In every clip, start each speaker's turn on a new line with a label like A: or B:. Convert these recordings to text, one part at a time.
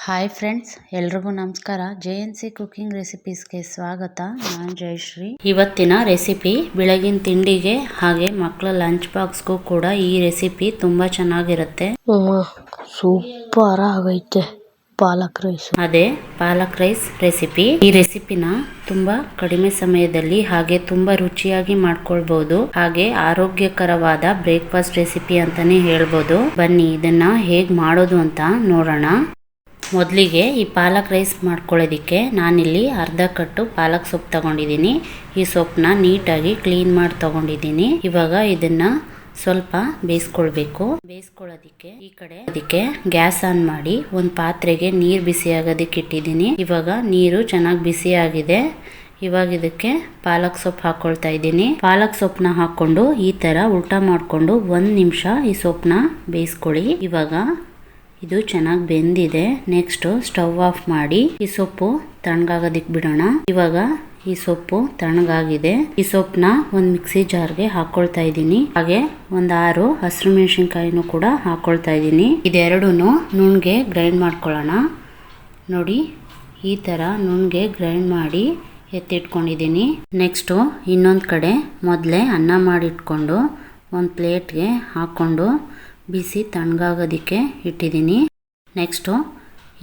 A: Hi friends, ಎಲ್ರಿಗೂ ನಮಸ್ಕಾರ. JNC cooking ರೆಸಿಪೀಸ್ಗೆ ಸ್ವಾಗತ. ನಾನು ಜಯಶ್ರೀ. ಇವತ್ತಿನ ರೆಸಿಪಿ ಬೆಳಗಿನ ತಿಂಡಿಗೆ ಹಾಗೆ ಮಕ್ಕಳ ಲಂಚ್ ಬಾಕ್ಸ್ಗೂ ಕೂಡ ಈ ರೆಸಿಪಿ ತುಂಬಾ ಚೆನ್ನಾಗಿರುತ್ತೆ.
B: ಸೂಪರ್ ಆಗೈತೆ ಪಾಲಕ್ ರೈಸ್.
A: ಅದೇ ಪಾಲಕ್ ರೈಸ್ ರೆಸಿಪಿ. ಈ ರೆಸಿಪಿನ ತುಂಬಾ ಕಡಿಮೆ ಸಮಯದಲ್ಲಿ ಹಾಗೆ ತುಂಬಾ ರುಚಿಯಾಗಿ ಮಾಡ್ಕೊಳ್ಬಹುದು. ಹಾಗೆ ಆರೋಗ್ಯಕರವಾದ ಬ್ರೇಕ್ಫಾಸ್ಟ್ ರೆಸಿಪಿ ಅಂತಾನೆ ಹೇಳ್ಬೋದು. ಬನ್ನಿ ಇದನ್ನ ಹೇಗ್ ಮಾಡೋದು ಅಂತ ನೋಡೋಣ. ಮೊದಲಿಗೆ ಈ ಪಾಲಕ್ ರೈಸ್ ಮಾಡ್ಕೊಳ್ಳೋದಕ್ಕೆ ನಾನಿಲ್ಲಿ ಅರ್ಧ ಕಟ್ಟು ಪಾಲಕ್ ಸೊಪ್ಪು ತಗೊಂಡಿದ್ದೀನಿ. ಈ ಸೊಪ್ಪನ್ನ ನೀಟಾಗಿ ಕ್ಲೀನ್ ಮಾಡಿ ತಗೊಂಡಿದ್ದೀನಿ. ಇವಾಗ ಇದನ್ನ ಸ್ವಲ್ಪ ಬೇಯಿಸ್ಕೊಳ್ಬೇಕು. ಬೇಯಿಸ್ಕೊಳ್ಳೋದಿಕ್ಕೆ ಈ ಕಡೆ ಅದಕ್ಕೆ ಗ್ಯಾಸ್ ಆನ್ ಮಾಡಿ ಒಂದು ಪಾತ್ರೆಗೆ ನೀರು ಬಿಸಿ ಆಗೋದಕ್ಕೆ ಇಟ್ಟಿದ್ದೀನಿ. ಇವಾಗ ನೀರು ಚೆನ್ನಾಗಿ ಬಿಸಿ ಆಗಿದೆ. ಇವಾಗ ಇದಕ್ಕೆ ಪಾಲಕ್ ಸೊಪ್ಪು ಹಾಕೊಳ್ತಾ ಇದ್ದೀನಿ. ಪಾಲಕ್ ಸೊಪ್ಪನ್ನ ಹಾಕೊಂಡು ಈ ತರ ಉಲ್ಟಾ ಮಾಡ್ಕೊಂಡು 1 ನಿಮಿಷ ಈ ಸೊಪ್ಪನ್ನ ಬೇಯಿಸ್ಕೊಳ್ಳಿ. ಇವಾಗ ಇದು ಚೆನ್ನಾಗಿ ಬೆಂದಿದೆ. ನೆಕ್ಸ್ಟ್ ಸ್ಟವ್ ಆಫ್ ಮಾಡಿ ಈ ಸೊಪ್ಪು ತಣ್ಣಗಾಗೋದಿಕ್ ಬಿಡೋಣ. ಇವಾಗ ಈ ಸೊಪ್ಪು ತಣ್ಣಗಾಗಿದೆ. ಈ ಸೊಪ್ಪನ್ನ ಒಂದು ಮಿಕ್ಸಿ ಜಾರ್ಗೆ ಹಾಕೊಳ್ತಾ ಇದ್ದೀನಿ. ಹಾಗೆ ಒಂದು 6 ಹಸಿರು ಮೆಣಸಿನಕಾಯಿನೂ ಕೂಡ ಹಾಕೊಳ್ತಾ ಇದ್ದೀನಿ. ಇದೆರಡೂನು ನುಣ್ಣಗೆ ಗ್ರೈಂಡ್ ಮಾಡ್ಕೊಳ್ಳೋಣ. ನೋಡಿ, ಈ ತರ ನುಣ್ಣಗೆ ಗ್ರೈಂಡ್ ಮಾಡಿ ಎತ್ತಿಟ್ಕೊಂಡಿದ್ದೀನಿ. ನೆಕ್ಸ್ಟು ಇನ್ನೊಂದು ಕಡೆ ಮೊದಲೇ ಅನ್ನ ಮಾಡಿಟ್ಕೊಂಡು ಒಂದು ಪ್ಲೇಟ್ಗೆ ಹಾಕ್ಕೊಂಡು ಬಿಸಿ ತಣ್ಣಗಾಗೋದಿಕ್ಕೆ ಇಟ್ಟಿದ್ದೀನಿ. ನೆಕ್ಸ್ಟು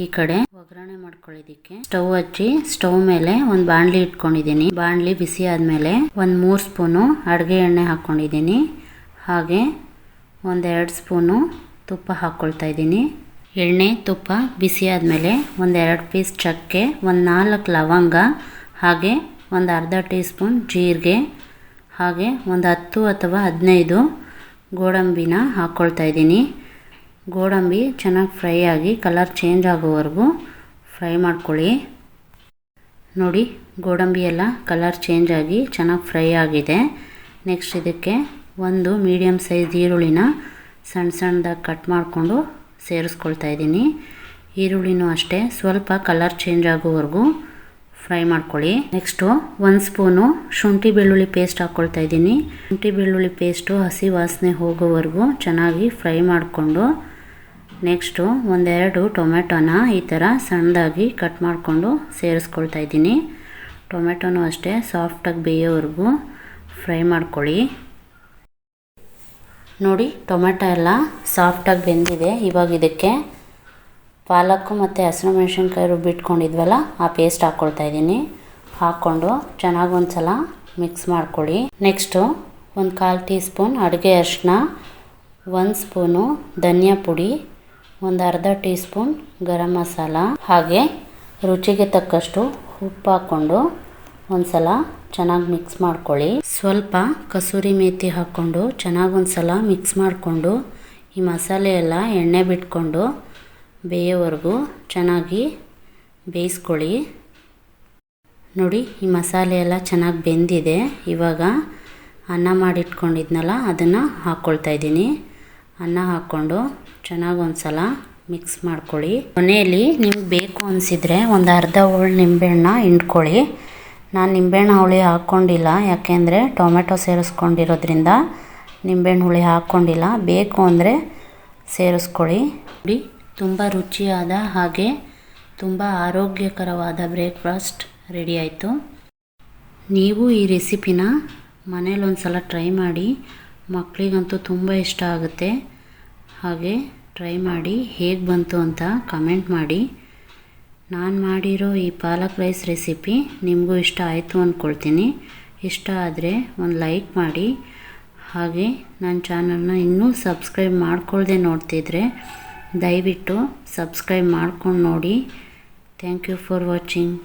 A: ಈ ಕಡೆ ಒಗ್ಗರಣೆ ಮಾಡ್ಕೊಳ್ಳೋದಿಕ್ಕೆ ಸ್ಟವ್ ಹಚ್ಚಿ ಸ್ಟವ್ ಮೇಲೆ ಒಂದು ಬಾಣಲಿ ಇಟ್ಕೊಂಡಿದ್ದೀನಿ. ಬಾಣಲಿ ಬಿಸಿ ಆದಮೇಲೆ ಒಂದು 3 ಸ್ಪೂನು ಅಡುಗೆ ಎಣ್ಣೆ ಹಾಕ್ಕೊಂಡಿದ್ದೀನಿ. ಹಾಗೆ 1-2 ಸ್ಪೂನು ತುಪ್ಪ ಹಾಕ್ಕೊಳ್ತಾ ಇದ್ದೀನಿ. ಎಣ್ಣೆ ತುಪ್ಪ ಬಿಸಿ ಆದಮೇಲೆ 1-2 ಪೀಸ್ ಚಕ್ಕೆ, 4 ಲವಂಗ, ಹಾಗೆ ಒಂದು ಅರ್ಧ ಟೀ ಸ್ಪೂನ್ ಜೀರಿಗೆ, ಹಾಗೆ ಒಂದು 10 ಅಥವಾ 15 ಗೋಡಂಬಿನ ಹಾಕ್ಕೊಳ್ತಾ ಇದ್ದೀನಿ. ಗೋಡಂಬಿ ಚೆನ್ನಾಗಿ ಫ್ರೈ ಆಗಿ ಕಲರ್ ಚೇಂಜ್ ಆಗೋವರೆಗೂ ಫ್ರೈ ಮಾಡ್ಕೊಳ್ಳಿ. ನೋಡಿ, ಗೋಡಂಬಿ ಎಲ್ಲ ಕಲರ್ ಚೇಂಜ್ ಆಗಿ ಚೆನ್ನಾಗಿ ಫ್ರೈ ಆಗಿದೆ. ನೆಕ್ಸ್ಟ್ ಇದಕ್ಕೆ ಒಂದು ಮೀಡಿಯಮ್ ಸೈಜ್ ಈರುಳ್ಳಿನ ಸಣ್ಣದಾಗಿ ಕಟ್ ಮಾಡಿಕೊಂಡು ಸೇರಿಸ್ಕೊಳ್ತಾ ಇದ್ದೀನಿ. ಈರುಳ್ಳಿನೂ ಅಷ್ಟೇ ಸ್ವಲ್ಪ ಕಲರ್ ಚೇಂಜ್ ಆಗೋವರೆಗೂ ಫ್ರೈ ಮಾಡ್ಕೊಳ್ಳಿ. ನೆಕ್ಸ್ಟು 1 ಸ್ಪೂನು ಶುಂಠಿ ಬೆಳ್ಳುಳ್ಳಿ ಪೇಸ್ಟ್ ಹಾಕ್ಕೊಳ್ತಾ ಇದ್ದೀನಿ. ಶುಂಠಿ ಬೆಳ್ಳುಳ್ಳಿ ಪೇಸ್ಟು ಹಸಿ ವಾಸನೆ ಹೋಗೋವರೆಗೂ ಚೆನ್ನಾಗಿ ಫ್ರೈ ಮಾಡಿಕೊಂಡು ನೆಕ್ಸ್ಟು 1-2 ಟೊಮೆಟೊನ ಈ ಥರ ಸಣ್ಣದಾಗಿ ಕಟ್ ಮಾಡಿಕೊಂಡು ಸೇರಿಸ್ಕೊಳ್ತಾ ಇದ್ದೀನಿ. ಟೊಮೆಟೊನೂ ಅಷ್ಟೇ ಸಾಫ್ಟಾಗಿ ಬೇಯೋವರೆಗೂ ಫ್ರೈ ಮಾಡ್ಕೊಳ್ಳಿ. ನೋಡಿ, ಟೊಮೆಟೊ ಎಲ್ಲ ಸಾಫ್ಟಾಗಿ ಬೆಂದಿದೆ. ಇವಾಗ ಇದಕ್ಕೆ ಪಾಲಕ್ಕು ಮತ್ತು ಹಸಿರು ಮೆಣಸಿನ್ಕಾಯಿ ರುಬ್ಬಿಟ್ಕೊಂಡಿದ್ವಲ್ಲ ಆ ಪೇಸ್ಟ್ ಹಾಕ್ಕೊಳ್ತಾ ಇದ್ದೀನಿ. ಹಾಕ್ಕೊಂಡು ಚೆನ್ನಾಗಿ ಒಂದು ಸಲ ಮಿಕ್ಸ್ ಮಾಡ್ಕೊಳ್ಳಿ. ನೆಕ್ಸ್ಟು ಒಂದು 1/4 ಟೀ ಸ್ಪೂನ್ ಅಡುಗೆ ಅರಿಶಿನ, 1 ಸ್ಪೂನು ಧನಿಯಾ ಪುಡಿ, ಒಂದು ಅರ್ಧ ಟೀ ಸ್ಪೂನ್ ಗರಂ ಮಸಾಲ, ಹಾಗೆ ರುಚಿಗೆ ತಕ್ಕಷ್ಟು ಉಪ್ಪು ಹಾಕ್ಕೊಂಡು ಒಂದು ಸಲ ಚೆನ್ನಾಗಿ ಮಿಕ್ಸ್ ಮಾಡ್ಕೊಳ್ಳಿ. ಸ್ವಲ್ಪ ಕಸೂರಿ ಮೇಥಿ ಹಾಕ್ಕೊಂಡು ಚೆನ್ನಾಗಿ ಒಂದು ಸಲ ಮಿಕ್ಸ್ ಮಾಡಿಕೊಂಡು ಈ ಮಸಾಲೆ ಎಲ್ಲ ಎಣ್ಣೆ ಬಿಟ್ಕೊಂಡು ಬೇಯೋವರೆಗೂ ಚೆನ್ನಾಗಿ ಬೇಯಿಸ್ಕೊಳ್ಳಿ. ನೋಡಿ, ಈ ಮಸಾಲೆ ಎಲ್ಲ ಚೆನ್ನಾಗಿ ಬೆಂದಿದೆ. ಇವಾಗ ಅನ್ನ ಮಾಡಿಟ್ಕೊಂಡಿದ್ನಲ್ಲ ಅದನ್ನು ಹಾಕ್ಕೊಳ್ತಾ ಇದ್ದೀನಿ. ಅನ್ನ ಹಾಕ್ಕೊಂಡು ಚೆನ್ನಾಗಿ ಒಂದು ಸಲ ಮಿಕ್ಸ್ ಮಾಡ್ಕೊಳ್ಳಿ. ಕೊನೆಯಲ್ಲಿ ನಿಮ್ಗೆ ಬೇಕು ಅನಿಸಿದರೆ ಒಂದು ಅರ್ಧ ಹೋಳು ನಿಂಬೆಹಣ್ಣ ಹಿಂಡ್ಕೊಳ್ಳಿ. ನಾನು ನಿಂಬೆಹಣ್ಣು ಹುಳಿ ಹಾಕ್ಕೊಂಡಿಲ್ಲ, ಯಾಕೆಂದರೆ ಟೊಮೆಟೊ ಸೇರಿಸ್ಕೊಂಡಿರೋದ್ರಿಂದ ನಿಂಬೆಹಣ್ಣು ಹುಳಿ ಹಾಕ್ಕೊಂಡಿಲ್ಲ. ಬೇಕು ಅಂದರೆ ಸೇರಿಸ್ಕೊಳ್ಳಿ. ನೋಡಿ, ತುಂಬ ರುಚಿಯಾದ ಹಾಗೆ ತುಂಬ ಆರೋಗ್ಯಕರವಾದ ಬ್ರೇಕ್ಫಾಸ್ಟ್ ರೆಡಿ ಆಯಿತು. ನೀವು ಈ ರೆಸಿಪಿನ ಮನೇಲಿ ಒಂದು ಸಲ ಟ್ರೈ ಮಾಡಿ. ಮಕ್ಕಳಿಗಂತೂ ತುಂಬ ಇಷ್ಟ ಆಗುತ್ತೆ. ಹಾಗೆ ಟ್ರೈ ಮಾಡಿ ಹೇಗೆ ಬಂತು ಅಂತ ಕಮೆಂಟ್ ಮಾಡಿ. ನಾನು ಮಾಡಿರೋ ಈ ಪಾಲಕ್ ರೈಸ್ ರೆಸಿಪಿ ನಿಮಗೂ ಇಷ್ಟ ಆಯಿತು ಅಂದ್ಕೊಳ್ತೀನಿ. ಇಷ್ಟ ಆದರೆ ಒಂದು ಲೈಕ್ ಮಾಡಿ. ಹಾಗೆ ನನ್ನ ಚಾನಲ್ನ ಇನ್ನೂ ಸಬ್ಸ್ಕ್ರೈಬ್ ಮಾಡ್ಕೊಳ್ದೆ ನೋಡ್ತಿದ್ರೆ ದಯವಿಟ್ಟು ಸಬ್ಸ್ಕ್ರೈಬ್ ಮಾಡ್ಕೊಂಡು ನೋಡಿ. Thank you for watching.